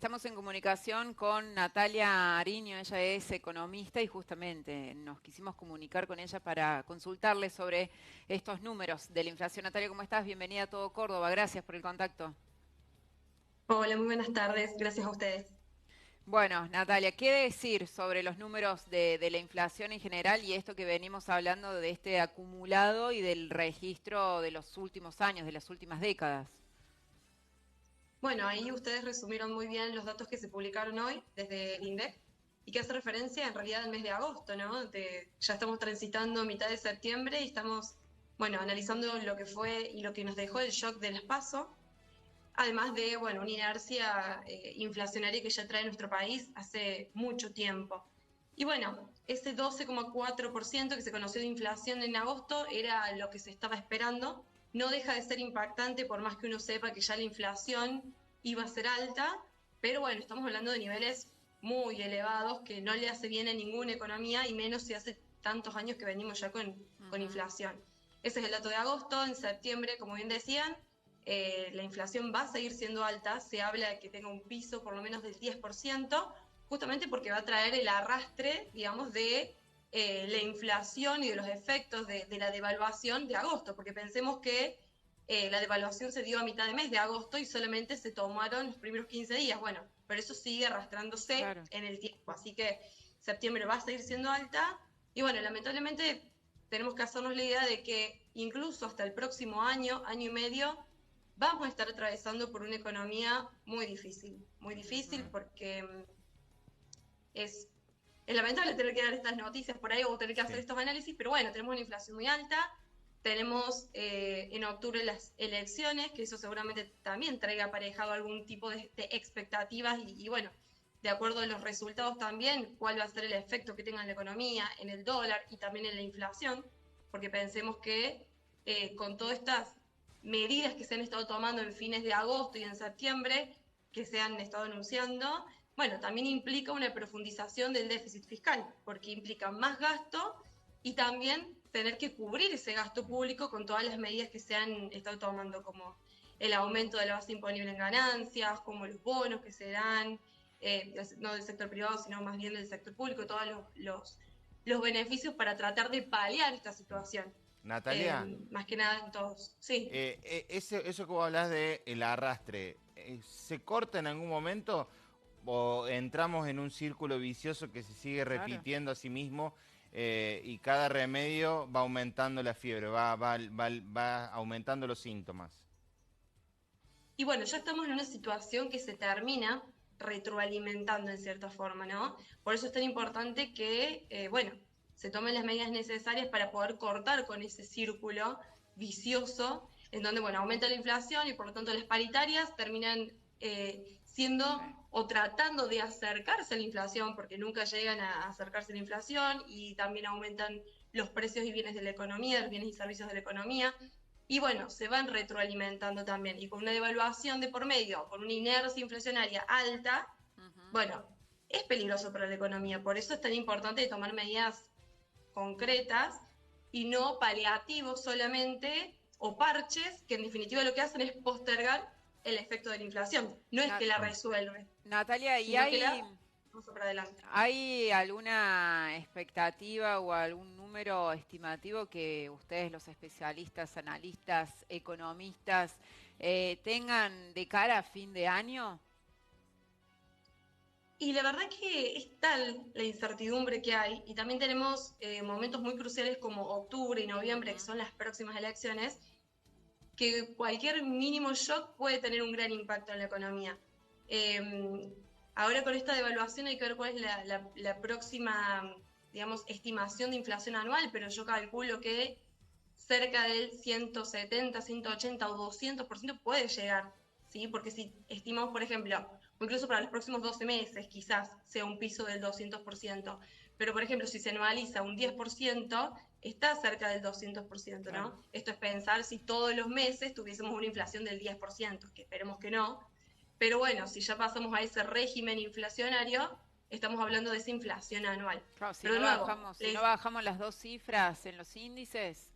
Estamos en comunicación con Natalia Ariño, ella es economista y justamente nos quisimos comunicar con ella para consultarle sobre estos números de la inflación. Natalia, ¿cómo estás? Bienvenida a Todo Córdoba, gracias por el contacto. Hola, muy buenas tardes. Gracias a ustedes. Bueno, Natalia, ¿qué decir sobre los números de la inflación en general y esto que venimos hablando de este acumulado y del registro de los últimos años, de las últimas décadas? Bueno, ahí ustedes resumieron muy bien los datos que se publicaron hoy desde el INDEC y que hace referencia en realidad al mes de agosto, ¿no? Ya estamos transitando mitad de septiembre y estamos, bueno, analizando lo que fue y lo que nos dejó el shock del PASO, además de, bueno, una inercia inflacionaria que ya trae nuestro país hace mucho tiempo. Y bueno, ese 12,4% que se conoció de inflación en agosto era lo que se estaba esperando. No deja de ser impactante por más que uno sepa que ya la inflación iba a ser alta, pero bueno, estamos hablando de niveles muy elevados que no le hace bien a ninguna economía y menos si hace tantos años que venimos ya con Ujú. inflación. Ese es el dato de agosto. En septiembre, como bien decían, la inflación va a seguir siendo alta, se habla de que tenga un piso por lo menos del 10%, justamente porque va a traer el arrastre, digamos, de la inflación y de los efectos de la devaluación de agosto, porque pensemos que la devaluación se dio a mitad de mes de agosto y solamente se tomaron los primeros 15 días. Bueno, pero eso sigue arrastrándose Claro. en el tiempo, así que septiembre va a seguir siendo alta y bueno, lamentablemente tenemos que hacernos la idea de que incluso hasta el próximo año, año y medio, vamos a estar atravesando por una economía muy difícil Ujú. porque es, es lamentable tener que dar estas noticias por ahí o tener que hacer Sí. estos análisis, pero bueno, tenemos una inflación muy alta, tenemos en octubre las elecciones, que eso seguramente también traiga aparejado algún tipo de expectativas y bueno, de acuerdo a los resultados también, cuál va a ser el efecto que tenga en la economía, en el dólar y también en la inflación, porque pensemos que con todas estas medidas que se han estado tomando en fines de agosto y en septiembre, que se han estado anunciando, bueno, también implica una profundización del déficit fiscal, porque implica más gasto y también tener que cubrir ese gasto público con todas las medidas que se han estado tomando, como el aumento de la base imponible en ganancias, como los bonos que se dan, no del sector privado, sino más bien del sector público, todos los beneficios para tratar de paliar esta situación. Natalia, Más que nada en todos. Sí. eso que vos hablas de el arrastre, ¿se corta en algún momento o entramos en un círculo vicioso que se sigue Claro. repitiendo a sí mismo y cada remedio va aumentando la fiebre, va aumentando los síntomas? Y bueno, ya estamos en una situación que se termina retroalimentando en cierta forma, ¿no? Por eso es tan importante que, bueno, se tomen las medidas necesarias para poder cortar con ese círculo vicioso, en donde, bueno, aumenta la inflación y por lo tanto las paritarias terminan Sí. siendo o tratando de acercarse a la inflación, porque nunca llegan a acercarse a la inflación y también aumentan los precios y bienes de la economía, los bienes y servicios de la economía. Y bueno, se van retroalimentando también. Y con una devaluación de por medio, con una inercia inflacionaria alta, Ujú. bueno, es peligroso para la economía. Por eso es tan importante tomar medidas concretas y no paliativos solamente o parches que en definitiva lo que hacen es postergar el efecto de la inflación. No es que Na- la resuelve, Natalia, ¿y sino que hay, la vamos para adelante. hay alguna expectativa o algún número estimativo que ustedes, los especialistas, analistas, economistas, tengan de cara a fin de año? Y la verdad que es tal la incertidumbre que hay, y también tenemos momentos muy cruciales como octubre y noviembre, que Ujú. son las próximas elecciones, que cualquier mínimo shock puede tener un gran impacto en la economía. Eh, Ahora con esta devaluación hay que ver cuál es la próxima, digamos, estimación de inflación anual, pero yo calculo que cerca del 170, 180 o 200% puede llegar, ¿sí? Porque si estimamos, por ejemplo, o incluso para los próximos 12 meses quizás sea un piso del 200%, pero por ejemplo, si se anualiza un 10%, está cerca del 200%, Claro. ¿no? Esto es pensar si todos los meses tuviésemos una inflación del 10%, que esperemos que no, pero bueno, si ya pasamos a ese régimen inflacionario, estamos hablando de esa inflación anual. Claro, Pero de nuevo, si no bajamos las dos cifras en los índices.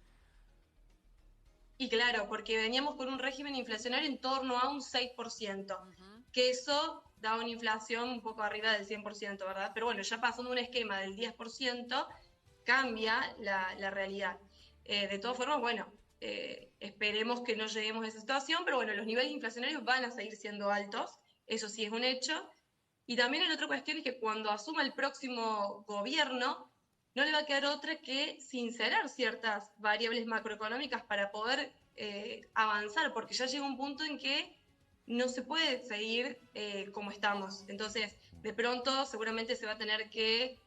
y claro, porque veníamos con un régimen inflacionario en torno a un 6%, Ujú. que eso da una inflación un poco arriba del 100%, ¿verdad? Pero bueno, ya pasando un esquema del 10%, cambia la realidad. De todas formas, bueno, esperemos que no lleguemos a esa situación, pero bueno, los niveles inflacionarios van a seguir siendo altos, eso sí es un hecho. Y también la otra cuestión es que cuando asuma el próximo gobierno, no le va a quedar otra que sincerar ciertas variables macroeconómicas para poder avanzar, porque ya llega un punto en que no se puede seguir como estamos. Entonces, de pronto seguramente se va a tener que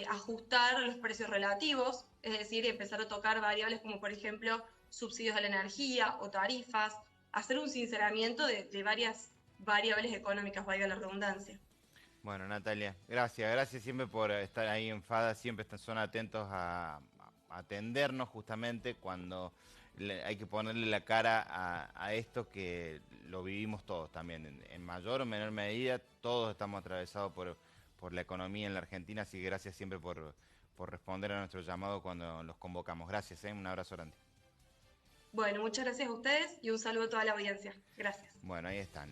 ajustar los precios relativos, es decir, empezar a tocar variables como por ejemplo subsidios a la energía o tarifas, hacer un sinceramiento de varias variables económicas, valga la redundancia. Bueno, Natalia, gracias siempre por estar ahí en FADA, siempre son atentos a atendernos justamente cuando hay que ponerle la cara a esto que lo vivimos todos también, en mayor o menor medida, todos estamos atravesados por la economía en la Argentina, así que gracias siempre por responder a nuestro llamado cuando los convocamos. Gracias, un abrazo grande. Bueno, muchas gracias a ustedes y un saludo a toda la audiencia. Gracias. Bueno, ahí están.